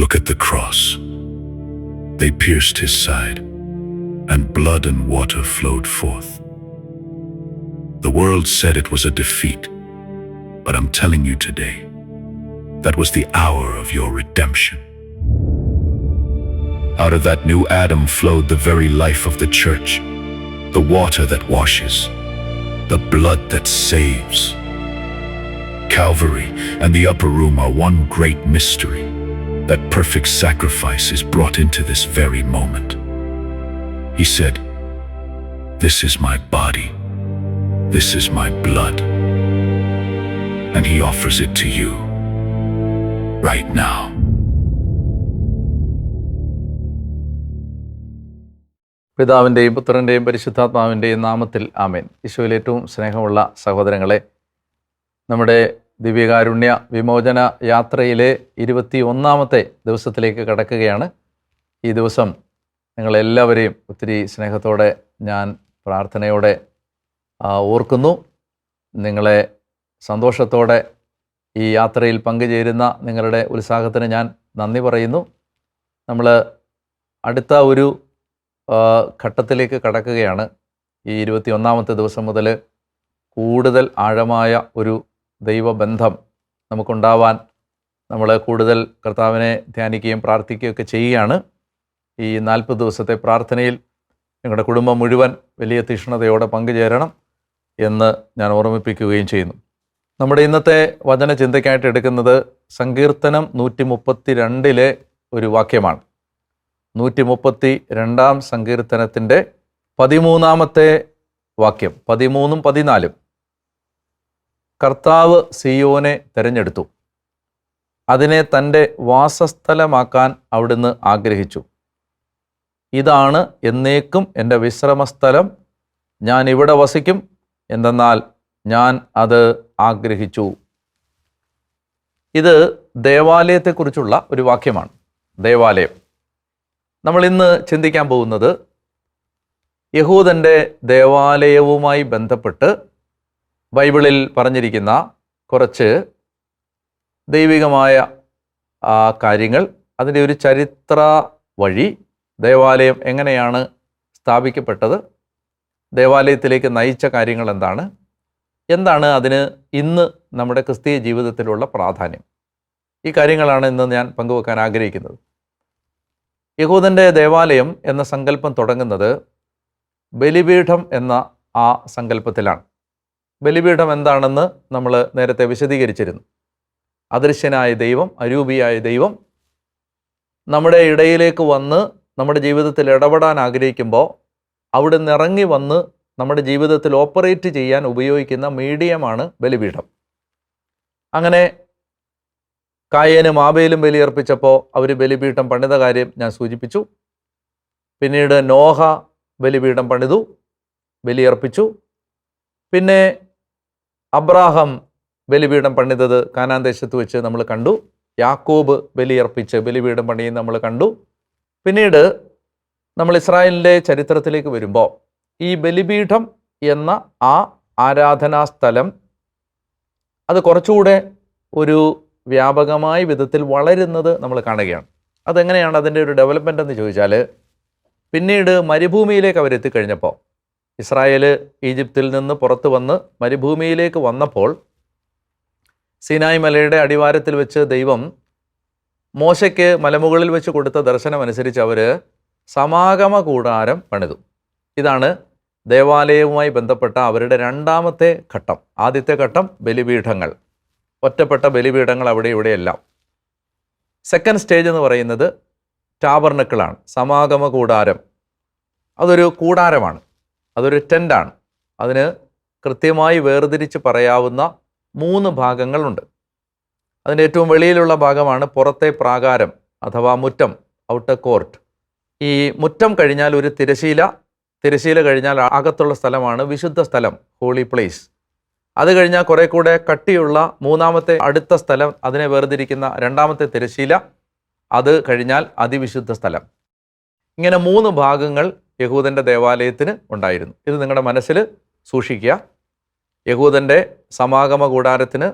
Look at the cross. They pierced his side, and blood and water flowed forth. The world said it was a defeat, but I'm telling you today, that was the hour of your redemption. Out of that new Adam flowed the very life of the church, the water that washes, the blood that saves. Calvary and the upper room are one great mystery. That perfect sacrifice is brought into this very moment. He said, "This is my body. This is my blood." And he offers it to you right now. പിതാവിൻ്റെയും പുത്രൻ്റെയും പരിശുദ്ധാത്മാവിൻ്റെയും നാമത്തിൽ ആമേൻ. ഈശോയിൽ ഏറ്റവും സ്നേഹമുള്ള സഹോദരങ്ങളെ, നമ്മുടെ ദിവ്യകാരുണ്യ വിമോചന യാത്രയിലെ 21-ാമത്തെ ദിവസത്തിലേക്ക് കടക്കുകയാണ്. ഈ ദിവസം നിങ്ങളെല്ലാവരെയും ഒത്തിരി സ്നേഹത്തോടെ ഞാൻ പ്രാർത്ഥനയോടെ ഓർക്കുന്നു. നിങ്ങളെ സന്തോഷത്തോടെ ഈ യാത്രയിൽ പങ്കുചേരുന്ന നിങ്ങളുടെ ഉത്സാഹത്തിന് ഞാൻ നന്ദി പറയുന്നു. നമ്മൾ അടുത്ത ഒരു ഘട്ടത്തിലേക്ക് കടക്കുകയാണ്. ഈ 21-ാമത്തെ ദിവസം മുതൽ കൂടുതൽ ആഴമായ ഒരു ദൈവബന്ധം നമുക്കുണ്ടാവാൻ നമ്മൾ കൂടുതൽ കർത്താവിനെ ധ്യാനിക്കുകയും പ്രാർത്ഥിക്കുകയൊക്കെ ചെയ്യുകയാണ്. ഈ 40 ദിവസത്തെ പ്രാർത്ഥനയിൽ നിങ്ങളുടെ കുടുംബം മുഴുവൻ വലിയ തീക്ഷ്ണതയോടെ പങ്കുചേരണം എന്ന് ഞാൻ ഓർമ്മിപ്പിക്കുകയും ചെയ്യുന്നു. നമ്മുടെ ഇന്നത്തെ വചന ചിന്തയ്ക്കായിട്ട് എടുക്കുന്നത് സങ്കീർത്തനം 132 ഒരു വാക്യമാണ്. 132-ാം സങ്കീർത്തനത്തിൻ്റെ 13-ാമത്തെ വാക്യം, 13ഉം 14. കർത്താവ് സിയോനെ തിരഞ്ഞെടുത്തു, അതിനെ തൻ്റെ വാസസ്ഥലമാക്കാൻ അവിടുന്ന് ആഗ്രഹിച്ചു. ഇതാണ് എന്നേക്കും എൻ്റെ വിശ്രമസ്ഥലം, ഞാൻ ഇവിടെ വസിക്കും, എന്തെന്നാൽ ഞാൻ അത് ആഗ്രഹിച്ചു. ഇത് ദേവാലയത്തെക്കുറിച്ചുള്ള ഒരു വാക്യമാണ്. ദേവാലയം നമ്മൾ ഇന്ന് ചിന്തിക്കാൻ പോകുന്നത് യഹൂദൻ്റെ ദേവാലയവുമായി ബന്ധപ്പെട്ട് ബൈബിളിൽ പറഞ്ഞിരിക്കുന്ന കുറച്ച് ദൈവികമായ കാര്യങ്ങൾ, അതിൻ്റെ ഒരു ചരിത്ര വഴി, ദേവാലയം എങ്ങനെയാണ് സ്ഥാപിക്കപ്പെട്ടത്, ദേവാലയത്തിലേക്ക് നയിച്ച കാര്യങ്ങൾ എന്താണ് അതിന് ഇന്ന് നമ്മുടെ ക്രിസ്തീയ ജീവിതത്തിലുള്ള പ്രാധാന്യം. ഈ കാര്യങ്ങളാണ് ഇന്ന് ഞാൻ പങ്കുവെക്കാൻ ആഗ്രഹിക്കുന്നത്. യഹൂദൻ്റെ ദേവാലയം എന്ന സങ്കല്പം തുടങ്ങുന്നത് ബലിപീഠം എന്ന ആ സങ്കല്പത്തിലാണ്. ബലിപീഠം എന്താണെന്ന് നമ്മൾ നേരത്തെ വിശദീകരിച്ചിരുന്നു. അദൃശ്യനായ ദൈവം, അരൂപിയായ ദൈവം നമ്മുടെ ഇടയിലേക്ക് വന്ന് നമ്മുടെ ജീവിതത്തിൽ ഇടപെടാൻ ആഗ്രഹിക്കുമ്പോൾ അവിടുന്ന് ഇറങ്ങി വന്ന് നമ്മുടെ ജീവിതത്തിൽ ഓപ്പറേറ്റ് ചെയ്യാൻ ഉപയോഗിക്കുന്ന മീഡിയമാണ് ബലിപീഠം. അങ്ങനെ കായേനും ആബേലും ബലിയർപ്പിച്ചപ്പോൾ അവർ ബലിപീഠം പണിത കാര്യം ഞാൻ സൂചിപ്പിച്ചു. പിന്നീട് നോഹ ബലിപീഠം പണിതു, ബലിയർപ്പിച്ചു. പിന്നെ അബ്രാഹാം ബലിപീഠം പണിതത് കാനാൻ ദേശത്ത് വെച്ച് നമ്മൾ കണ്ടു. യാക്കോബ് ബലിയർപ്പിച്ച് ബലിപീഠം പണിയും നമ്മൾ കണ്ടു. പിന്നീട് നമ്മൾ ഇസ്രായേലിൻ്റെ ചരിത്രത്തിലേക്ക് വരുമ്പോൾ ഈ ബലിപീഠം എന്ന ആ ആരാധനാ സ്ഥലം അത് കുറച്ചുകൂടെ ഒരു വ്യാപകമായ വിധത്തിൽ വളരുന്നത് നമ്മൾ കാണുകയാണ്. അതെങ്ങനെയാണ് അതിൻ്റെ ഒരു ഡെവലപ്മെൻ്റ് എന്ന് ചോദിച്ചാൽ, പിന്നീട് മരുഭൂമിയിലേക്ക് അവരെത്തിക്കഴിഞ്ഞപ്പോൾ, ഇസ്രായേൽ ഈജിപ്തിൽ നിന്ന് പുറത്തു വന്ന് മരുഭൂമിയിലേക്ക് വന്നപ്പോൾ സീനായ് മലയുടെ അടിവാരത്തിൽ വെച്ച് ദൈവം മോശയ്ക്ക് മലമുകളിൽ വെച്ച് കൊടുത്ത ദർശനമനുസരിച്ച് അവർ സമാഗമ കൂടാരം പണിതു. ഇതാണ് ദേവാലയവുമായി ബന്ധപ്പെട്ട അവരുടെ രണ്ടാമത്തെ ഘട്ടം. ആദ്യത്തെ ഘട്ടം ബലിപീഠങ്ങൾ, ഒറ്റപ്പെട്ട ബലിപീഠങ്ങൾ അവിടെ ഇവിടെയെല്ലാം. സെക്കൻഡ് സ്റ്റേജ് എന്ന് പറയുന്നത് ടാബർനക്കിളാണ്, സമാഗമ കൂടാരം. അതൊരു കൂടാരമാണ്, അതൊരു ടെൻ്റാണ്. അതിന് കൃത്യമായി വേർതിരിച്ച് പറയാവുന്ന 3 ഭാഗങ്ങളുണ്ട്. അതിൻ്റെ ഏറ്റവും വെളിയിലുള്ള ഭാഗമാണ് പുറത്തെ പ്രാകാരം അഥവാ മുറ്റം, ഔട്ടർ കോർട്ട്. ഈ മുറ്റം കഴിഞ്ഞാൽ ഒരു തിരശീല കഴിഞ്ഞാൽ അകത്തുള്ള സ്ഥലമാണ് വിശുദ്ധ സ്ഥലം, ഹോളി പ്ലേസ്. അത് കഴിഞ്ഞാൽ കുറെ കൂടെ കട്ടിയുള്ള മൂന്നാമത്തെ അടുത്ത സ്ഥലം, അതിനെ വേർതിരിക്കുന്ന രണ്ടാമത്തെ തിരശീല, അത് കഴിഞ്ഞാൽ അതിവിശുദ്ധ സ്ഥലം. ഇങ്ങനെ 3 ഭാഗങ്ങൾ യഹൂദൻ്റെ ദേവാലയത്തിന് ഉണ്ടായിരുന്നു. ഇത് നിങ്ങളുടെ മനസ്സിൽ സൂക്ഷിക്കുക. യഹൂദൻ്റെ സമാഗമ കൂടാരത്തിന്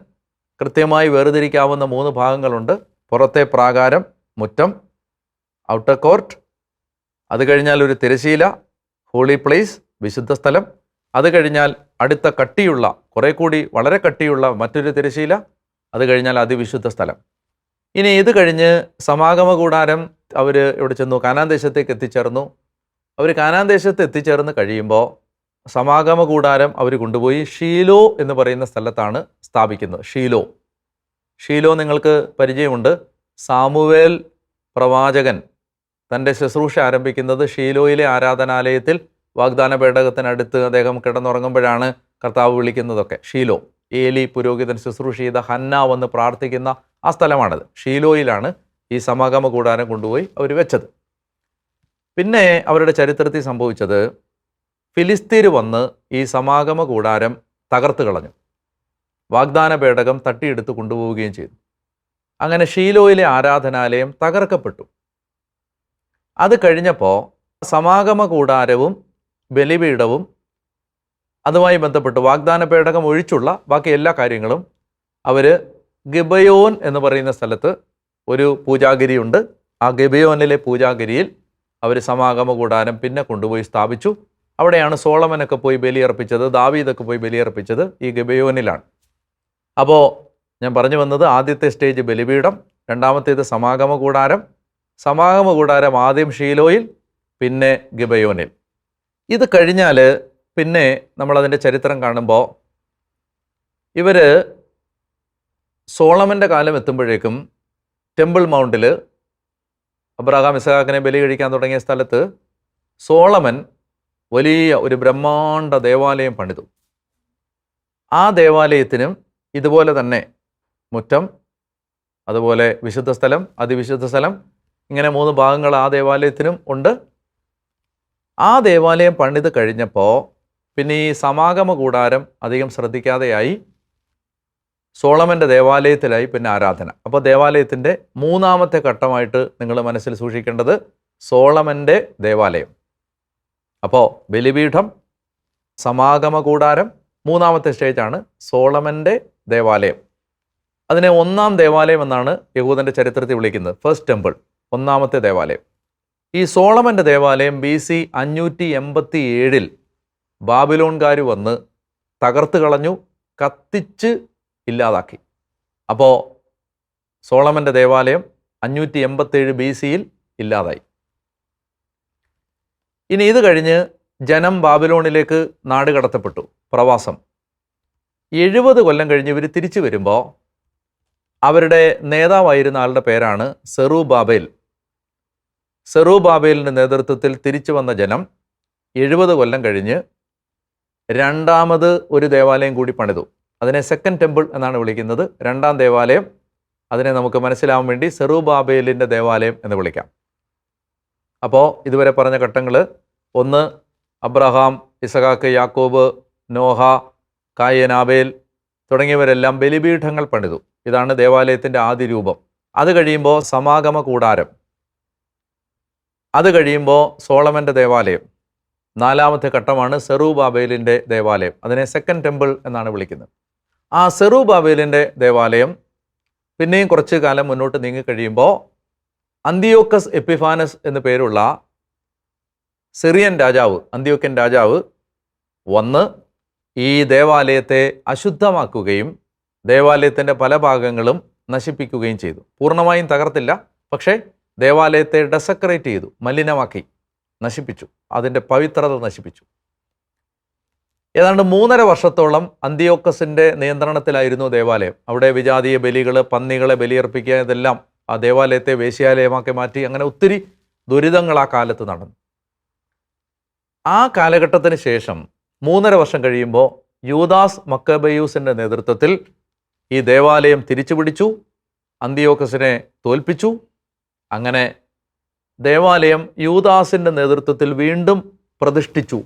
കൃത്യമായി വേർതിരിക്കാവുന്ന 3 ഭാഗങ്ങളുണ്ട്. പുറത്തെ പ്രാകാരം, മുറ്റം, ഔട്ടർ കോർട്ട്, അത് കഴിഞ്ഞാൽ ഒരു തിരശീല, ഹോളി പ്ലേസ്, വിശുദ്ധ സ്ഥലം, അത് കഴിഞ്ഞാൽ അടുത്ത കട്ടിയുള്ള, കുറെ കൂടി വളരെ കട്ടിയുള്ള മറ്റൊരു തിരശീല, അത് കഴിഞ്ഞാൽ അതിവിശുദ്ധ സ്ഥലം. ഇനി ഇത് കഴിഞ്ഞ് സമാഗമ കൂടാരം അവർ ഇവിടെ ചെന്നു, കാനാൻ ദേശത്തേക്ക് എത്തിച്ചേർന്നു. അവർ കാനാൻ ദേശത്ത് എത്തിച്ചേർന്ന് കഴിയുമ്പോൾ സമാഗമ കൂടാരം അവർ കൊണ്ടുപോയി ഷീലോ എന്ന് പറയുന്ന സ്ഥലത്താണ് സ്ഥാപിക്കുന്നത്. ഷീലോ നിങ്ങൾക്ക് പരിചയമുണ്ട്. സാമുവേൽ പ്രവാചകൻ തൻ്റെ ശുശ്രൂഷ ആരംഭിക്കുന്നത് ഷീലോയിലെ ആരാധനാലയത്തിൽ വാഗ്ദാന പേടകത്തിനടുത്ത് അദ്ദേഹം കിടന്നുറങ്ങുമ്പോഴാണ് കർത്താവ് വിളിക്കുന്നതൊക്കെ. ഷീലോ, ഏലി പുരോഹിതൻ ശുശ്രൂഷ ചെയ്ത ഹന്ന വന്ന് പ്രാർത്ഥിക്കുന്ന ആ സ്ഥലമാണത്. ഷീലോയിലാണ് ഈ സമാഗമ കൂടാരം കൊണ്ടുപോയി അവർ വെച്ചത്. പിന്നെ അവരുടെ ചരിത്രത്തിൽ സംഭവിച്ചത്, ഫിലിസ്തീർ വന്ന് ഈ സമാഗമ കൂടാരം തകർത്ത് കളഞ്ഞു. വാഗ്ദാന പേടകം തട്ടിയെടുത്ത് കൊണ്ടുപോവുകയും ചെയ്തു. അങ്ങനെ ഷീലോയിലെ ആരാധനാലയം തകർക്കപ്പെട്ടു. അത് കഴിഞ്ഞപ്പോൾ സമാഗമ കൂടാരവും ബലിപീഠവും അതുമായി ബന്ധപ്പെട്ട് വാഗ്ദാന പേടകം ഒഴിച്ചുള്ള ബാക്കി എല്ലാ കാര്യങ്ങളും അവർ ഗിബയോൻ എന്ന് പറയുന്ന സ്ഥലത്ത് ഒരു പൂജാഗിരിയുണ്ട്. ആ ഗിബയോനിലെ പൂജാഗിരിയിൽ അവർ സമാഗമ കൂടാരം പിന്നെ കൊണ്ടുപോയി സ്ഥാപിച്ചു. അവിടെയാണ് സോളമനൊക്കെ പോയി ബലിയർപ്പിച്ചത്, ദാവീദൊക്കെ പോയി ബലിയർപ്പിച്ചത് ഈ ഗിബയോനിലാണ്. അപ്പോൾ ഞാൻ പറഞ്ഞു വന്നത്, ആദ്യത്തെ സ്റ്റേജ് ബലിപീഠം, രണ്ടാമത്തേത് സമാഗമ കൂടാരം. സമാഗമ കൂടാരം ആദ്യം ഷീലോയിൽ, പിന്നെ ഗിബയോനിൽ. ഇത് കഴിഞ്ഞാൽ പിന്നെ നമ്മളതിൻ്റെ ചരിത്രം കാണുമ്പോൾ ഇവർ സോളമൻ്റെ കാലം എത്തുമ്പോഴേക്കും ടെമ്പിൾ മൗണ്ടിൽ അബ്രഹാം ഇസഹാക്കിനെ ബലി കഴിക്കാൻ തുടങ്ങിയ സ്ഥലത്ത് സോളമൻ വലിയ ഒരു ബ്രഹ്മാണ്ഡ ദേവാലയം പണിതു. ആ ദേവാലയത്തിനും ഇതുപോലെ തന്നെ മുറ്റം, അതുപോലെ വിശുദ്ധ സ്ഥലം, അതിവിശുദ്ധ സ്ഥലം, ഇങ്ങനെ 3 ഭാഗങ്ങൾ ആ ദേവാലയത്തിനും ഉണ്ട്. ആ ദേവാലയം പണിത് കഴിഞ്ഞപ്പോൾ പിന്നെ ഈ സമാഗമ കൂടാരം അധികം ശ്രദ്ധിക്കാതെയായി. സോളമൻ്റെ ദേവാലയത്തിലായി പിന്നെ ആരാധന. അപ്പോൾ ദേവാലയത്തിൻ്റെ 3ാമത്തെ ഘട്ടമായിട്ട് നിങ്ങൾ മനസ്സിൽ സൂക്ഷിക്കേണ്ടത് സോളമൻ്റെ ദേവാലയം. അപ്പോൾ ബലിപീഠം, സമാഗമ കൂടാരം, 3ാമത്തെ സ്റ്റേജാണ് സോളമൻ്റെ ദേവാലയം. അതിനെ 1ാം ദേവാലയം എന്നാണ് യഹൂദൻ്റെ ചരിത്രത്തിൽ വിളിക്കുന്നത്. ഫസ്റ്റ് ടെമ്പിൾ, 1ാമത്തെ ദേവാലയം. ഈ സോളമൻ്റെ ദേവാലയം BC 587 ബാബിലോൺകാർ വന്ന് തകർത്ത് കളഞ്ഞു, കത്തിച്ച് ഇല്ലാതാക്കി. അപ്പോൾ സോളമൻ്റെ ദേവാലയം 587 BC ഇല്ലാതായി. ഇനി ഇത് കഴിഞ്ഞ് ജനം ബാബിലോണിലേക്ക് നാട് കടത്തപ്പെട്ടു, പ്രവാസം. 70 കൊല്ലം കഴിഞ്ഞ് ഇവർ തിരിച്ചു വരുമ്പോൾ അവരുടെ നേതാവായിരുന്ന ആളുടെ പേരാണ് സെറൂബാബേൽ. സെറൂബാബേലിൻ്റെ നേതൃത്വത്തിൽ തിരിച്ചു വന്ന ജനം 70 കൊല്ലം കഴിഞ്ഞ് 2ാമത് ഒരു ദേവാലയം കൂടി പണിതു. അതിനെ സെക്കൻഡ് ടെമ്പിൾ എന്നാണ് വിളിക്കുന്നത്. 2ാം ദേവാലയം, അതിനെ നമുക്ക് മനസ്സിലാവാൻ വേണ്ടി സെറൂബാബേലിൻ്റെ ദേവാലയം എന്ന് വിളിക്കാം. അപ്പോൾ ഇതുവരെ പറഞ്ഞ ഘട്ടങ്ങൾ: 1, അബ്രഹാം, ഇസഹാക്ക്, യാക്കോബ്, നോഹ, കായൻ, ആബേൽ തുടങ്ങിയവരെല്ലാം ബലിപീഠങ്ങൾ പണിതു. ഇതാണ് ദേവാലയത്തിൻ്റെ ആദ്യ രൂപം. അത് കഴിയുമ്പോൾ സമാഗമ കൂടാരം, അത് കഴിയുമ്പോൾ സോളമൻ്റെ ദേവാലയം. 4ാമത്തെ ഘട്ടമാണ് സെറൂബാബേലിൻ്റെ ദേവാലയം. അതിനെ സെക്കൻഡ് ടെമ്പിൾ എന്നാണ് വിളിക്കുന്നത്. ആ സെറൂബാബേലിൻ്റെ ദേവാലയം പിന്നെയും കുറച്ച് കാലം മുന്നോട്ട് നീങ്ങിക്കഴിയുമ്പോൾ അന്തിയോക്കസ് എപ്പിഫാനസ് എന്നു പേരുള്ള സിറിയൻ രാജാവ്, അന്തിയോക്യൻ രാജാവ് വന്ന് ഈ ദേവാലയത്തെ അശുദ്ധമാക്കുകയും ദേവാലയത്തിൻ്റെ പല ഭാഗങ്ങളും നശിപ്പിക്കുകയും ചെയ്തു. പൂർണ്ണമായും തകർത്തില്ല, പക്ഷേ ദേവാലയത്തെ ഡെസക്രേറ്റ് ചെയ്തു, മലിനമാക്കി, നശിപ്പിച്ചു, അതിൻ്റെ പവിത്രത നശിപ്പിച്ചു. ഏതാണ്ട് 3.5 വർഷത്തോളം അന്തിയോക്കസിൻ്റെ നിയന്ത്രണത്തിലായിരുന്നു ദേവാലയം. അവിടെ വിജാതീയ ബലികൾ, പന്നികളെ ബലിയർപ്പിക്കുക, ഇതെല്ലാം ആ ദേവാലയത്തെ വേശ്യാലയമാക്കി മാറ്റി. അങ്ങനെ ഒത്തിരി ദുരിതങ്ങൾ ആ കാലത്ത് നടന്നു. ആ കാലഘട്ടത്തിന് ശേഷം 3.5 വർഷം കഴിയുമ്പോൾ യൂദാസ് മക്കബയൂസിൻ്റെ നേതൃത്വത്തിൽ ഈ ദേവാലയം തിരിച്ചുപിടിച്ചു, അന്തിയോക്കസിനെ തോൽപ്പിച്ചു. അങ്ങനെ ദേവാലയം യൂദാസിൻ്റെ നേതൃത്വത്തിൽ വീണ്ടും പ്രതിഷ്ഠിച്ചു.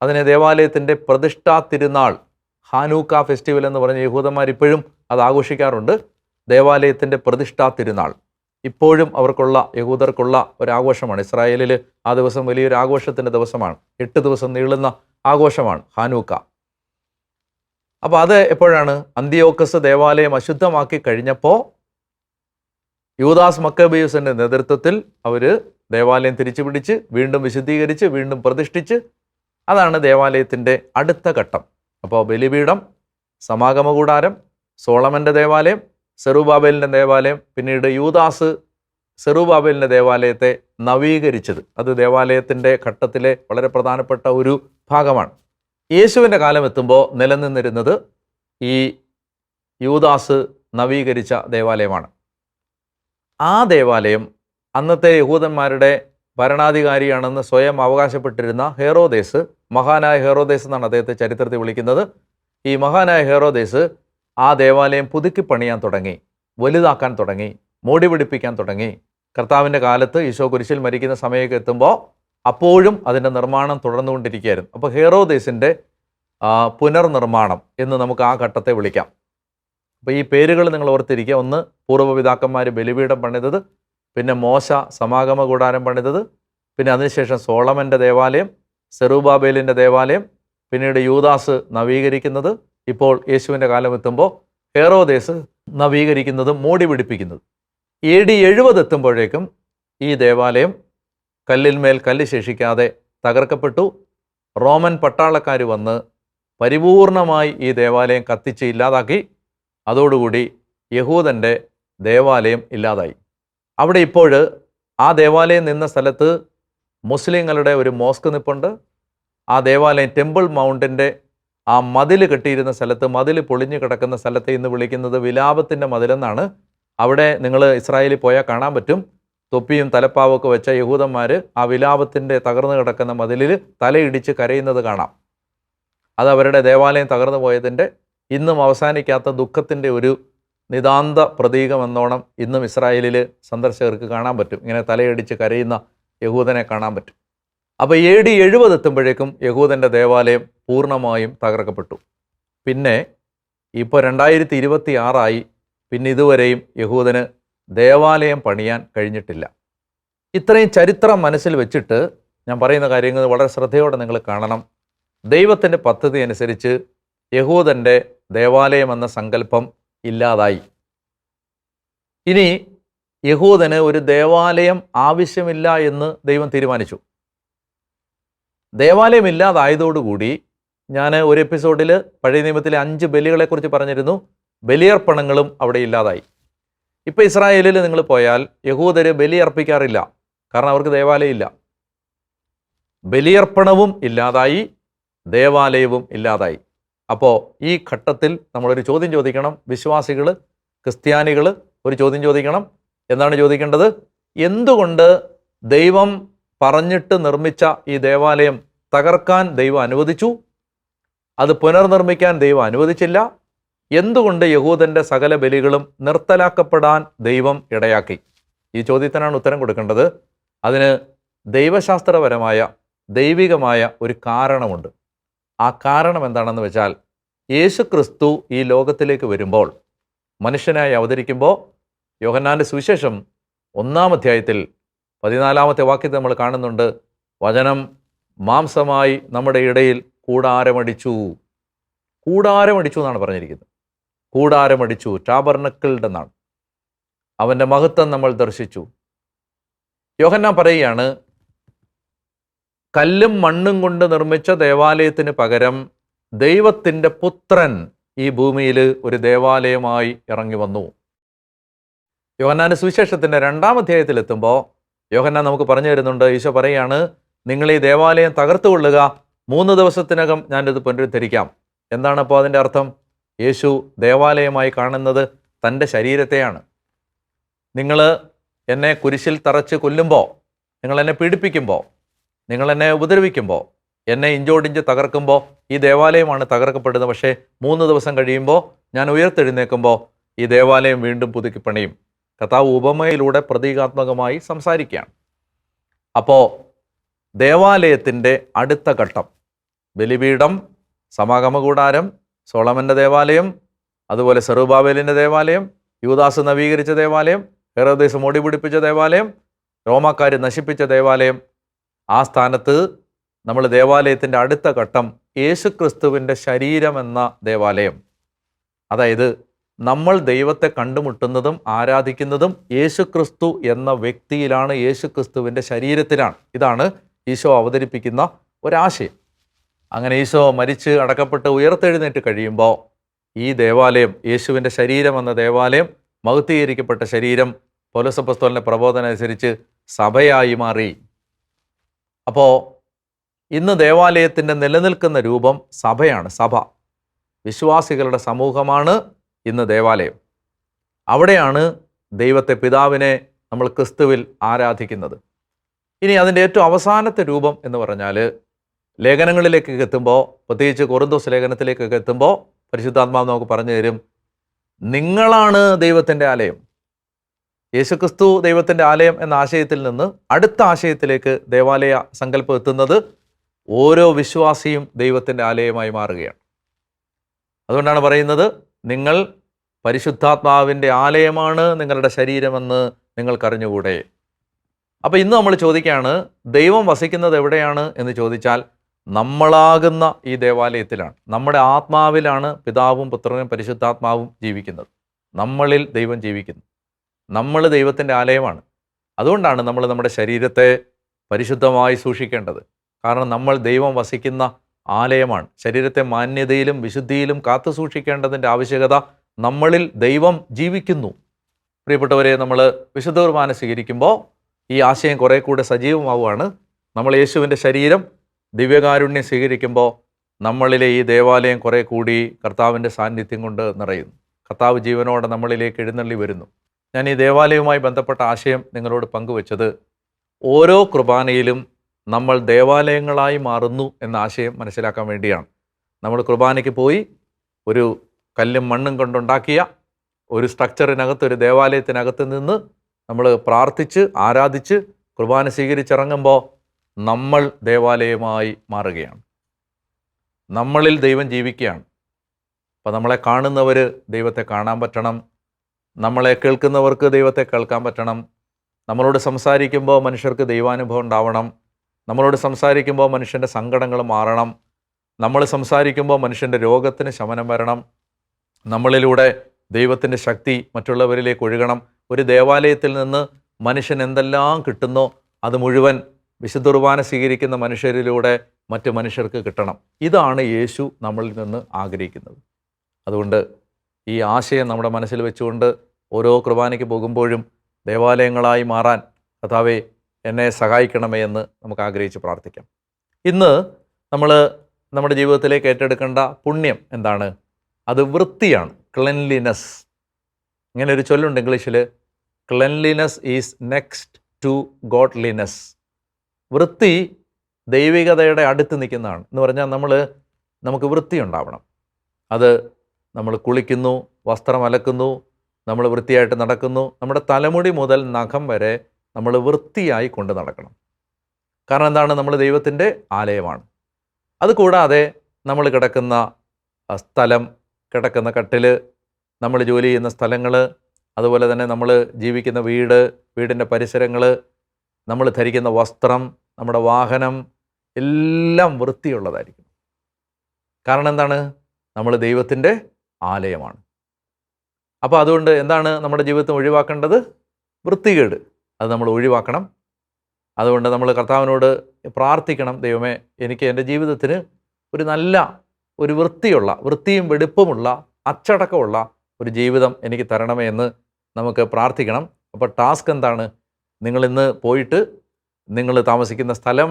അതിനെ ദേവാലയത്തിൻ്റെ പ്രതിഷ്ഠാ തിരുനാൾ, ഹാനൂക്ക ഫെസ്റ്റിവൽ എന്ന് പറഞ്ഞ് യഹൂദന്മാർ ഇപ്പോഴും അത് ആഘോഷിക്കാറുണ്ട്. ദേവാലയത്തിൻ്റെ പ്രതിഷ്ഠാ തിരുനാൾ ഇപ്പോഴും അവർക്കുള്ള, യഹൂദർക്കുള്ള ഒരാഘോഷമാണ്. ഇസ്രായേലിൽ ആ ദിവസം വലിയൊരു ആഘോഷത്തിൻ്റെ ദിവസമാണ്. 8 ദിവസം നീളുന്ന ആഘോഷമാണ് ഹാനൂക്ക. അപ്പോൾ അത് എപ്പോഴാണ്? അന്തിയോക്കസ് ദേവാലയം അശുദ്ധമാക്കി കഴിഞ്ഞപ്പോൾ യൂദാസ് മക്കബേയുസിൻ്റെ നേതൃത്വത്തിൽ അവർ ദേവാലയം തിരിച്ചു പിടിച്ച് വീണ്ടും വിശുദ്ധീകരിച്ച് വീണ്ടും പ്രതിഷ്ഠിച്ച്, അതാണ് ദേവാലയത്തിൻ്റെ അടുത്ത ഘട്ടം. അപ്പോൾ ബലിപീഠം, സമാഗമ കൂടാരം, സോളമൻ്റെ ദേവാലയം, സെറുബാബേലിൻ്റെ ദേവാലയം, പിന്നീട് യൂദാസ് സെറുബാബേലിൻ്റെ ദേവാലയത്തെ നവീകരിച്ചത്, അത് ദേവാലയത്തിൻ്റെ ഘട്ടത്തിലെ വളരെ പ്രധാനപ്പെട്ട ഒരു ഭാഗമാണ്. യേശുവിൻ്റെ കാലം എത്തുമ്പോൾ നിലനിന്നിരുന്നത് ഈ യൂദാസ് നവീകരിച്ച ദേവാലയമാണ്. ആ ദേവാലയം അന്നത്തെ യഹൂദന്മാരുടെ ഭരണാധികാരിയാണെന്ന് സ്വയം അവകാശപ്പെട്ടിരുന്ന ഹെറോദേസ്, മഹാനായ ഹെറോദേസ് എന്നാണ് അദ്ദേഹത്തെ ചരിത്രത്തിൽ വിളിക്കുന്നത്. ഈ മഹാനായ ഹെറോദേസ് ആ ദേവാലയം പുതുക്കി പണിയാൻ തുടങ്ങി, വലുതാക്കാൻ തുടങ്ങി, മോടി പിടിപ്പിക്കാൻ തുടങ്ങി. കർത്താവിൻ്റെ കാലത്ത് ഈശോ കുരിശിൽ മരിക്കുന്ന സമയമൊക്കെ എത്തുമ്പോൾ അപ്പോഴും അതിൻ്റെ നിർമ്മാണം തുടർന്നുകൊണ്ടിരിക്കുകയായിരുന്നു. അപ്പോൾ ഹെറോദേസിൻ്റെ പുനർനിർമ്മാണം എന്ന് നമുക്ക് ആ ഘട്ടത്തെ വിളിക്കാം. അപ്പോൾ ഈ പേരുകൾ നിങ്ങൾ ഓർത്തിരിക്കുക. ഒന്ന്, പൂർവ്വപിതാക്കന്മാർ ബലിപീഠം പണിതത്, പിന്നെ മോശ സമാഗമ കൂടാരം പണിതത്, പിന്നെ അതിനുശേഷം സോളമൻ്റെ ദേവാലയം, സെറുബാബേലിൻ്റെ ദേവാലയം, പിന്നീട് യൂദാസ് നവീകരിക്കുന്നത്, ഇപ്പോൾ യേശുവിൻ്റെ കാലം എത്തുമ്പോൾ ഹെറോദേസ് നവീകരിക്കുന്നതും മോടി പിടിപ്പിക്കുന്നത്. AD 70 എത്തുമ്പോഴേക്കും ഈ ദേവാലയം കല്ലിന്മേൽ കല്ല് ശേഷിക്കാതെ തകർക്കപ്പെട്ടു. റോമൻ പട്ടാളക്കാർ വന്ന് പരിപൂർണമായി ഈ ദേവാലയം കത്തിച്ച് ഇല്ലാതാക്കി. അതോടുകൂടി യഹൂദൻ്റെ ദേവാലയം ഇല്ലാതായി. അവിടെ ഇപ്പോൾ ആ ദേവാലയം നിന്ന സ്ഥലത്ത് മുസ്ലിങ്ങളുടെ ഒരു മോസ്ക് നിൽപ്പുണ്ട്. ആ ദേവാലയം ടെമ്പിൾ മൗണ്ടിൻ്റെ ആ മതിൽ കെട്ടിയിരുന്ന സ്ഥലത്ത്, മതിൽ പൊളിഞ്ഞു കിടക്കുന്ന സ്ഥലത്തെ ഇന്ന് വിളിക്കുന്നത് വിലാപത്തിൻ്റെ മതിലെന്നാണ്. അവിടെ നിങ്ങൾ ഇസ്രായേലിൽ പോയാൽ കാണാൻ പറ്റും, തൊപ്പിയും തലപ്പാവൊക്കെ വെച്ച യഹൂദന്മാർ ആ വിലാപത്തിൻ്റെ തകർന്നു കിടക്കുന്ന മതിലിൽ തലയിടിച്ച് കരയുന്നത് കാണാം. അത് അവരുടെ ദേവാലയം തകർന്നു പോയതിൻ്റെ ഇന്നും അവസാനിക്കാത്ത ദുഃഖത്തിൻ്റെ ഒരു നിതാന്ത പ്രതീകമെന്നോണം ഇന്നും ഇസ്രായേലിൽ സന്ദർശകർക്ക് കാണാൻ പറ്റും. ഇങ്ങനെ തലയടിച്ച് കരയുന്ന യഹൂദനെ കാണാൻ പറ്റും. അപ്പോൾ AD 70 എത്തുമ്പോഴേക്കും യഹൂദൻ്റെ ദേവാലയം പൂർണ്ണമായും തകർക്കപ്പെട്ടു. പിന്നെ ഇപ്പോൾ 2026 പിന്നെ ഇതുവരെയും യഹൂദന് ദേവാലയം പണിയാൻ കഴിഞ്ഞിട്ടില്ല. ഇത്രയും ചരിത്രം മനസ്സിൽ വെച്ചിട്ട് ഞാൻ പറയുന്ന കാര്യങ്ങൾ വളരെ ശ്രദ്ധയോടെ നിങ്ങൾ കാണണം. ദൈവത്തിൻ്റെ പദ്ധതി അനുസരിച്ച് യഹൂദൻ്റെ ദേവാലയം എന്ന സങ്കല്പം ഇല്ലാതായി. ഇനി യഹൂദന് ഒരു ദേവാലയം ആവശ്യമില്ല എന്ന് ദൈവം തീരുമാനിച്ചു. ദേവാലയം ഇല്ലാതായതോടുകൂടി ഞാൻ ഒരു എപ്പിസോഡിൽ പഴയ നിയമത്തിലെ 5 ബലികളെക്കുറിച്ച് പറഞ്ഞിരുന്നു. ബലിയർപ്പണങ്ങളും അവിടെ ഇല്ലാതായി. ഇപ്പോൾ ഇസ്രായേലിൽ നിങ്ങൾ പോയാൽ യഹൂദർ ബലി അർപ്പിക്കാറില്ല, കാരണം അവർക്ക് ദേവാലയം ഇല്ല. ബലിയർപ്പണവും ഇല്ലാതായി, ദേവാലയവും ഇല്ലാതായി. അപ്പോൾ ഈ ഘട്ടത്തിൽ നമ്മളൊരു ചോദ്യം ചോദിക്കണം. വിശ്വാസികൾ, ക്രിസ്ത്യാനികൾ ഒരു ചോദ്യം ചോദിക്കണം. എന്താണ് ചോദിക്കേണ്ടത്? എന്തുകൊണ്ട് ദൈവം പറഞ്ഞിട്ട് നിർമ്മിച്ച ഈ ദേവാലയം തകർക്കാൻ ദൈവം അനുവദിച്ചു? അത് പുനർനിർമ്മിക്കാൻ ദൈവം അനുവദിച്ചില്ല. എന്തുകൊണ്ട് യഹൂദൻ്റെ സകല ബലികളും നിർത്തലാക്കപ്പെടാൻ ദൈവം ഇടയാക്കി? ഈ ചോദ്യത്തിനാണ് ഉത്തരം കൊടുക്കേണ്ടത്. അതിന് ദൈവശാസ്ത്രപരമായ ദൈവികമായ ഒരു കാരണമുണ്ട്. ആ കാരണം എന്താണെന്ന് വെച്ചാൽ, യേശു ക്രിസ്തു ഈ ലോകത്തിലേക്ക് വരുമ്പോൾ, മനുഷ്യനായി അവതരിക്കുമ്പോൾ, യോഹന്നാൻ്റെ സുവിശേഷം 1-ാം അധ്യായത്തിൽ 14-ാമത്തെ വാക്യത്തിൽ നമ്മൾ കാണുന്നുണ്ട്, വചനം മാംസമായി നമ്മുടെ ഇടയിൽ കൂടാരമടിച്ചു. കൂടാരമടിച്ചു എന്നാണ് പറഞ്ഞിരിക്കുന്നത്. കൂടാരമടിച്ചു, ടാബർനക്കിൾഡ് എന്നാണ്. അവൻ്റെ മഹത്വം നമ്മൾ ദർശിച്ചു. യോഹന്നാൻ പറയുകയാണ്, കല്ലും മണ്ണും കൊണ്ട് നിർമ്മിച്ച ദേവാലയത്തിന് പകരം ദൈവത്തിൻ്റെ പുത്രൻ ഈ ഭൂമിയിൽ ഒരു ദേവാലയമായി ഇറങ്ങി വന്നു. യോഹന്നാൻ്റെ സുവിശേഷത്തിൻ്റെ 2-ാം അധ്യായത്തിലെത്തുമ്പോൾ യോഹന്നാൻ നമുക്ക് പറഞ്ഞു തരുന്നുണ്ട്. ഈശോ പറയുകയാണ്, നിങ്ങൾ ഈ ദേവാലയം തകർത്തുകൊള്ളുക, 3 ദിവസത്തിനകം ഞാനിത് പുനരുദ്ധരിക്കാം. എന്താണ് അപ്പോൾ അതിൻ്റെ അർത്ഥം? യേശു ദേവാലയമായി കാണുന്നത് തൻ്റെ ശരീരത്തെയാണ്. നിങ്ങൾ എന്നെ കുരിശിൽ തറച്ച് കൊല്ലുമ്പോൾ, നിങ്ങൾ എന്നെ പീഡിപ്പിക്കുമ്പോൾ, നിങ്ങൾ എന്നെ ഉപദ്രവിക്കുമ്പോൾ, എന്നെ ഇഞ്ചോടിഞ്ച് തകർക്കുമ്പോൾ ഈ ദേവാലയമാണ് തകർക്കപ്പെടുന്നത്. പക്ഷേ 3 ദിവസം കഴിയുമ്പോൾ ഞാൻ ഉയർത്തെഴുന്നേൽക്കുമ്പോൾ ഈ ദേവാലയം വീണ്ടും പുതുക്കി പണിയും. കർത്താവ് ഉപമയിലൂടെ പ്രതീകാത്മകമായി സംസാരിക്കുകയാണ്. അപ്പോൾ ദേവാലയത്തിൻ്റെ അടുത്ത ഘട്ടം, ബലിപീഠം, സമാഗമ കൂടാരം, സോളമൻ്റെ ദേവാലയം, അതുപോലെ സെറുബാബേലിൻ്റെ ദേവാലയം, യൂദാസ് നവീകരിച്ച ദേവാലയം, ഹെറോദേസ് മോടി പിടിപ്പിച്ച ദേവാലയം, റോമാക്കാർ നശിപ്പിച്ച ദേവാലയം. ആ സ്ഥാനത്ത് നമ്മൾ ദേവാലയത്തിൻ്റെ അടുത്ത ഘട്ടം യേശുക്രിസ്തുവിൻ്റെ ശരീരം എന്ന ദേവാലയം, അതായത് നമ്മൾ ദൈവത്തെ കണ്ടുമുട്ടുന്നതും ആരാധിക്കുന്നതും യേശുക്രിസ്തു എന്ന വ്യക്തിയിലാണ്, യേശുക്രിസ്തുവിൻ്റെ ശരീരത്തിലാണ്. ഇതാണ് ഈശോ അവതരിപ്പിക്കുന്ന ഒരാശയം. അങ്ങനെ ഈശോ മരിച്ച് അടക്കപ്പെട്ട് ഉയർത്തെഴുന്നേറ്റ് കഴിയുമ്പോൾ ഈ ദേവാലയം, യേശുവിൻ്റെ ശരീരം എന്ന ദേവാലയം, മഹത്വീകരിക്കപ്പെട്ട ശരീരം പൗലോസ് അപ്പോസ്തലൻ്റെ പ്രബോധനം അനുസരിച്ച് സഭയായി മാറി. അപ്പോൾ ഇന്ന് ദേവാലയത്തിൻ്റെ നിലനിൽക്കുന്ന രൂപം സഭയാണ്. സഭ വിശ്വാസികളുടെ സമൂഹമാണ് ഇന്ന് ദേവാലയം. അവിടെയാണ് ദൈവത്തെ പിതാവിനെ നമ്മൾ ക്രിസ്തുവിൽ ആരാധിക്കുന്നത്. ഇനി അതിൻ്റെ ഏറ്റവും അവസാനത്തെ രൂപം എന്ന് പറഞ്ഞാൽ ലേഖനങ്ങളിലേക്കൊക്കെ എത്തുമ്പോൾ, പ്രത്യേകിച്ച് കൊറിന്തോസ് ലേഖനത്തിലേക്കൊക്കെ എത്തുമ്പോൾ പരിശുദ്ധാത്മാവ് നമുക്ക് പറഞ്ഞു തരും, നിങ്ങളാണ് ദൈവത്തിൻ്റെ ആലയം. യേശുക്രിസ്തു ദൈവത്തിൻ്റെ ആലയം എന്ന ആശയത്തിൽ നിന്ന് അടുത്ത ആശയത്തിലേക്ക് ദേവാലയ സങ്കല്പം എത്തുന്നത് ഓരോ വിശ്വാസിയും ദൈവത്തിൻ്റെ ആലയമായി മാറുകയാണ്. അതുകൊണ്ടാണ് പറയുന്നത്, നിങ്ങൾ പരിശുദ്ധാത്മാവിൻ്റെ ആലയമാണ് നിങ്ങളുടെ ശരീരമെന്ന് നിങ്ങൾക്കറിഞ്ഞുകൂടെ. അപ്പോൾ ഇന്ന് നമ്മൾ ചോദിക്കുകയാണ്, ദൈവം വസിക്കുന്നത് എവിടെയാണ് എന്ന് ചോദിച്ചാൽ നമ്മളാകുന്ന ഈ ദേവാലയത്തിലാണ്. നമ്മുടെ ആത്മാവിലാണ് പിതാവും പുത്രനും പരിശുദ്ധാത്മാവും ജീവിക്കുന്നത്. നമ്മളിൽ ദൈവം ജീവിക്കുന്നു. നമ്മൾ ദൈവത്തിൻ്റെ ആലയമാണ്. അതുകൊണ്ടാണ് നമ്മൾ നമ്മുടെ ശരീരത്തെ പരിശുദ്ധമായി സൂക്ഷിക്കേണ്ടത്. കാരണം നമ്മൾ ദൈവം വസിക്കുന്ന ആലയമാണ്. ശരീരത്തെ മാന്യതയിലും വിശുദ്ധിയിലും കാത്തു സൂക്ഷിക്കേണ്ടതിൻ്റെ ആവശ്യകത നമ്മളിൽ ദൈവം ജീവിക്കുന്നു. പ്രിയപ്പെട്ടവരെ, നമ്മൾ വിശുദ്ധ കുർബാന സ്വീകരിക്കുമ്പോൾ ഈ ആശയം കുറേ കൂടെ സജീവമാവുകയാണ്. നമ്മൾ യേശുവിൻ്റെ ശരീരം, ദിവ്യകാരുണ്യം സ്വീകരിക്കുമ്പോൾ നമ്മളിലെ ഈ ദേവാലയം കുറേ കൂടി കർത്താവിൻ്റെ സാന്നിധ്യം കൊണ്ട് നിറയുന്നു. കർത്താവ് ജീവനോടെ നമ്മളിലേക്ക് എഴുന്നള്ളി വരുന്നു. ഞാൻ ഈ ദേവാലയവുമായി ബന്ധപ്പെട്ട ആശയം നിങ്ങളോട് പങ്കുവച്ചത് ഓരോ കുർബാനയിലും നമ്മൾ ദേവാലയങ്ങളായി മാറുന്നു എന്ന ആശയം മനസ്സിലാക്കാൻ വേണ്ടിയാണ്. നമ്മൾ കുർബാനയ്ക്ക് പോയി ഒരു കല്ലും മണ്ണും കൊണ്ടുണ്ടാക്കിയ ഒരു സ്ട്രക്ചറിനകത്ത്, ഒരു ദേവാലയത്തിനകത്ത് നിന്ന് നമ്മൾ പ്രാർത്ഥിച്ച് ആരാധിച്ച് കുർബാന സ്വീകരിച്ചിറങ്ങുമ്പോൾ നമ്മൾ ദേവാലയമായി മാറുകയാണ്. നമ്മളിൽ ദൈവം ജീവിക്കുകയാണ്. അപ്പോൾ നമ്മളെ കാണുന്നവർ ദൈവത്തെ കാണാൻ പറ്റണം. നമ്മളെ കേൾക്കുന്നവർക്ക് ദൈവത്തെ കേൾക്കാൻ പറ്റണം. നമ്മളോട് സംസാരിക്കുമ്പോൾ മനുഷ്യർക്ക് ദൈവാനുഭവം ഉണ്ടാവണം. നമ്മളോട് സംസാരിക്കുമ്പോൾ മനുഷ്യൻ്റെ സങ്കടങ്ങൾ മാറണം. നമ്മൾ സംസാരിക്കുമ്പോൾ മനുഷ്യൻ്റെ രോഗത്തിന് ശമനം വരണം. നമ്മളിലൂടെ ദൈവത്തിൻ്റെ ശക്തി മറ്റുള്ളവരിലേക്ക് ഒഴുകണം. ഒരു ദേവാലയത്തിൽ നിന്ന് മനുഷ്യൻ എന്തെല്ലാം കിട്ടുന്നോ അത് മുഴുവൻ വിശുദ്ധ കുർബാന സ്വീകരിക്കുന്ന മനുഷ്യരിലൂടെ മറ്റ് മനുഷ്യർക്ക് കിട്ടണം. ഇതാണ് യേശു നമ്മളിൽ നിന്ന് ആഗ്രഹിക്കുന്നത്. അതുകൊണ്ട് ഈ ആശയം നമ്മുടെ മനസ്സിൽ വെച്ചുകൊണ്ട് ഓരോ കുർബാനയ്ക്ക് പോകുമ്പോഴും ദേവാലയങ്ങളായി മാറാൻ കർത്താവേ എന്നെ സഹായിക്കണമേ എന്ന് നമുക്ക് ആഗ്രഹിച്ച് പ്രാർത്ഥിക്കാം. ഇന്ന് നമ്മൾ നമ്മുടെ ജീവിതത്തിലേക്ക് ഏറ്റെടുക്കേണ്ട പുണ്യം എന്താണ്? അത് വൃത്തിയാണ്. ക്ലെൻലിനെസ്. ഇങ്ങനെ ഒരു ചൊല്ലുണ്ട് ഇംഗ്ലീഷിൽ, cleanliness is next to godliness. വൃത്തി ദൈവികതയുടെ അടുത്ത് നിൽക്കുന്നതാണ്. എന്ന് പറഞ്ഞാൽ നമുക്ക് വൃത്തി ഉണ്ടാവണം. അത് നമ്മൾ കുളിക്കുന്നു, വസ്ത്രം അലക്കുന്നു, നമ്മൾ വൃത്തിയായിട്ട് നടക്കുന്നു. നമ്മുടെ തലമുടി മുതൽ നഖം വരെ നമ്മൾ വൃത്തിയായി കൊണ്ട് നടക്കണം. കാരണം എന്താണ്? നമ്മൾ ദൈവത്തിൻ്റെ ആലയമാണ്. അതുകൂടാതെ നമ്മൾ കിടക്കുന്ന സ്ഥലം, കിടക്കുന്ന കട്ടിൽ, നമ്മൾ ജോലി ചെയ്യുന്ന സ്ഥലങ്ങൾ, അതുപോലെ തന്നെ നമ്മൾ ജീവിക്കുന്ന വീട്, വീടിൻ്റെ പരിസരങ്ങൾ, നമ്മൾ ധരിക്കുന്ന വസ്ത്രം, നമ്മുടെ വാഹനം എല്ലാം വൃത്തിയുള്ളതായിരിക്കും. കാരണം എന്താണ്? നമ്മൾ ദൈവത്തിൻ്റെ ആലയമാണ്. അപ്പോൾ അതുകൊണ്ട് എന്താണ് നമ്മുടെ ജീവിതത്തിൽ ഒഴിവാക്കേണ്ടത്? വൃത്തികേട്. അത് നമ്മൾ ഒഴിവാക്കണം. അതുകൊണ്ട് നമ്മൾ കർത്താവിനോട് പ്രാർത്ഥിക്കണം, ദൈവമേ എനിക്ക് എൻ്റെ ജീവിതത്തിന് ഒരു നല്ല, ഒരു വൃത്തിയും വെടുപ്പുമുള്ള, അച്ചടക്കമുള്ള ഒരു ജീവിതം എനിക്ക് തരണമേ എന്ന് നമുക്ക് പ്രാർത്ഥിക്കണം. അപ്പോൾ ടാസ്ക് എന്താണ്? നിങ്ങളിന്ന് പോയിട്ട് നിങ്ങൾ താമസിക്കുന്ന സ്ഥലം,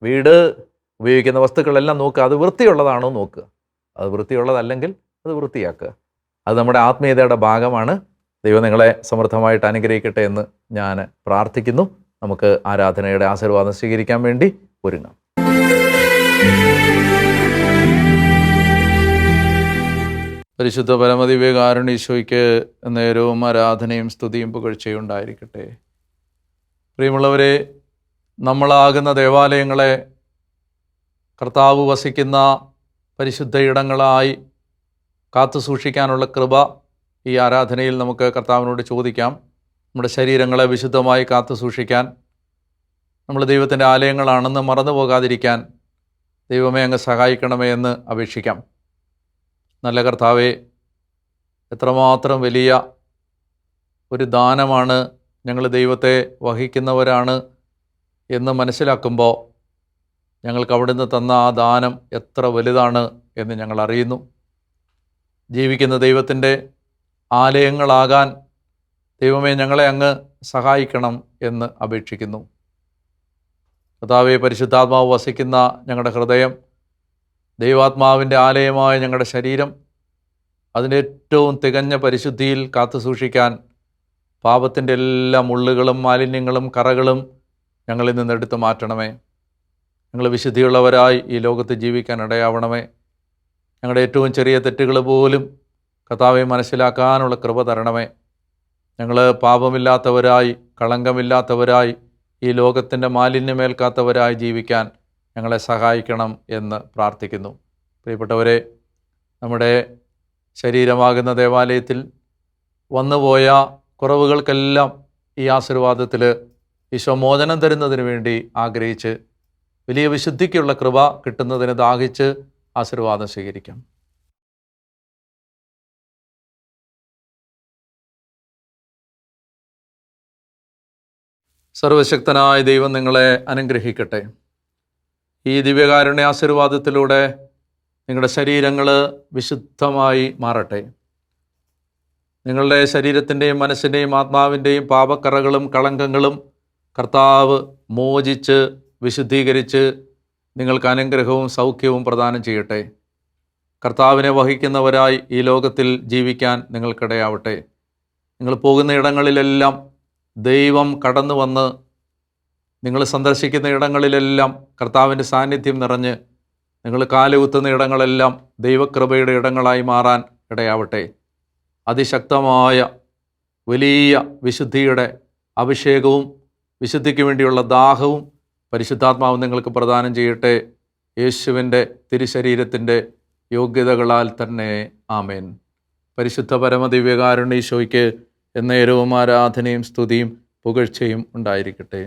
വീട്, ഉപയോഗിക്കുന്ന വസ്തുക്കളെല്ലാം നോക്കുക. അത് വൃത്തിയുള്ളതാണോ നോക്കുക. അത് വൃത്തിയുള്ളതല്ലെങ്കിൽ അത് വൃത്തിയാക്കുക. അത് നമ്മുടെ ആത്മീയതയുടെ ഭാഗമാണ്. ദൈവം നിങ്ങളെ സമൃദ്ധമായിട്ട് അനുഗ്രഹിക്കട്ടെ എന്ന് ഞാൻ പ്രാർത്ഥിക്കുന്നു. നമുക്ക് ആരാധനയുടെ ആശീർവാദം സ്വീകരിക്കാൻ വേണ്ടി ഒരുങ്ങാം. പരിശുദ്ധ പരമദിവ്യകാരുണ്യീശോയ്ക്ക് നേരവും ആരാധനയും സ്തുതിയും പുകഴ്ചയും ഉണ്ടായിരിക്കട്ടെ. പ്രിയമുള്ളവരെ, നമ്മളാകുന്ന ദേവാലയങ്ങളെ കർത്താവ് വസിക്കുന്ന പരിശുദ്ധ ഇടങ്ങളായി കാത്തു സൂക്ഷിക്കാനുള്ള കൃപ ഈ ആരാധനയിൽ നമുക്ക് കർത്താവിനോട് ചോദിക്കാം. നമ്മുടെ ശരീരങ്ങളെ വിശുദ്ധമായി കാത്തു സൂക്ഷിക്കാൻ, നമ്മൾ ദൈവത്തിൻ്റെ ആലയങ്ങളാണെന്ന് മറന്നു പോകാതിരിക്കാൻ ദൈവമേ അങ്ങ് സഹായിക്കണമേ എന്ന് അപേക്ഷിക്കാം. നല്ല കർത്താവേ, എത്രമാത്രം വലിയ ഒരു ദാനമാണ്, ഞങ്ങൾ ദൈവത്തെ വഹിക്കുന്നവരാണ് എന്ന് മനസ്സിലാക്കുമ്പോൾ ഞങ്ങൾക്ക് അവിടുന്ന് തന്ന ആ ദാനം എത്ര വലുതാണ് എന്ന് ഞങ്ങൾ അറിയുന്നു. ജീവിക്കുന്ന ദൈവത്തിൻ്റെ ആലയങ്ങളാകാൻ ദൈവമേ ഞങ്ങളെ അങ്ങ് സഹായിക്കണം എന്ന് അപേക്ഷിക്കുന്നു. കർത്താവേ, പരിശുദ്ധാത്മാവ് വസിക്കുന്ന ഞങ്ങളുടെ ഹൃദയം, ദൈവാത്മാവിൻ്റെ ആലയമായ ഞങ്ങളുടെ ശരീരം, അതിൻ്റെ ഏറ്റവും തികഞ്ഞ പരിശുദ്ധിയിൽ കാത്തു സൂക്ഷിക്കാൻ പാപത്തിൻ്റെ എല്ലാ മുള്ളുകളും മാലിന്യങ്ങളും കറകളും ഞങ്ങളിൽ നിന്ന് എടുത്തു മാറ്റണമേ. ഞങ്ങൾ വിശുദ്ധിയുള്ളവരായി ഈ ലോകത്ത് ജീവിക്കാൻ ഇടയാവണമേ. ഞങ്ങളുടെ ഏറ്റവും ചെറിയ തെറ്റുകൾ പോലും കർത്താവെ മനസ്സിലാക്കാനുള്ള കൃപ തരണമേ. ഞങ്ങൾ പാപമില്ലാത്തവരായി, കളങ്കമില്ലാത്തവരായി, ഈ ലോകത്തിൻ്റെ മാലിന്യമേൽക്കാത്തവരായി ജീവിക്കാൻ ഞങ്ങളെ സഹായിക്കണം എന്ന് പ്രാർത്ഥിക്കുന്നു. പ്രിയപ്പെട്ടവരെ, നമ്മുടെ ശരീരമാകുന്ന ദേവാലയത്തിൽ വന്നുപോയ കുറവുകൾക്കെല്ലാം ഈ ആശീർവാദത്തിൽ ഈശോ മോചനം തരുന്നതിന് വേണ്ടി ആഗ്രഹിച്ച് വലിയ വിശുദ്ധിക്കുള്ള കൃപ കിട്ടുന്നതിന് ദാഹിച്ച് ആശീർവാദം സ്വീകരിക്കാം. സർവശക്തനായ ദൈവം നിങ്ങളെ അനുഗ്രഹിക്കട്ടെ. ഈ ദിവ്യകാരുണ്യ ആശീർവാദത്തിലൂടെ നിങ്ങളുടെ ശരീരങ്ങൾ വിശുദ്ധമായി മാറട്ടെ. നിങ്ങളുടെ ശരീരത്തിൻ്റെയും മനസ്സിൻ്റെയും ആത്മാവിൻ്റെയും പാപക്കറകളും കളങ്കങ്ങളും കർത്താവ് മോചിച്ച് വിശുദ്ധീകരിച്ച് നിങ്ങൾക്ക് അനുഗ്രഹവും സൗഖ്യവും പ്രദാനം ചെയ്യട്ടെ. കർത്താവിനെ വഹിക്കുന്നവരായി ഈ ലോകത്തിൽ ജീവിക്കാൻ നിങ്ങൾക്കിടയാവട്ടെ. നിങ്ങൾ പോകുന്ന ഇടങ്ങളിലെല്ലാം ദൈവം കടന്നു വന്ന്, നിങ്ങൾ സന്ദർശിക്കുന്ന ഇടങ്ങളിലെല്ലാം കർത്താവിൻ്റെ സാന്നിധ്യം നിറഞ്ഞ്, നിങ്ങൾ കാലുകുത്തുന്ന ഇടങ്ങളെല്ലാം ദൈവകൃപയുടെ ഇടങ്ങളായി മാറാൻ ഇടയാവട്ടെ. അതിശക്തമായ വലിയ വിശുദ്ധിയുടെ അഭിഷേകവും വിശുദ്ധിക്ക് വേണ്ടിയുള്ള ദാഹവും പരിശുദ്ധാത്മാവ് നിങ്ങൾക്ക് പ്രദാനം ചെയ്യട്ടെ. യേശുവിൻ്റെ തിരുശരീരത്തിൻ്റെ യോഗ്യതകളാൽ തന്നെ. ആമേൻ. പരിശുദ്ധ പരമദിവ്യകാരുണ്യ ഈശോയ്ക്ക് എന്നേരവും ആരാധനയും സ്തുതിയും പുകഴ്ചയും ഉണ്ടായിരിക്കട്ടെ.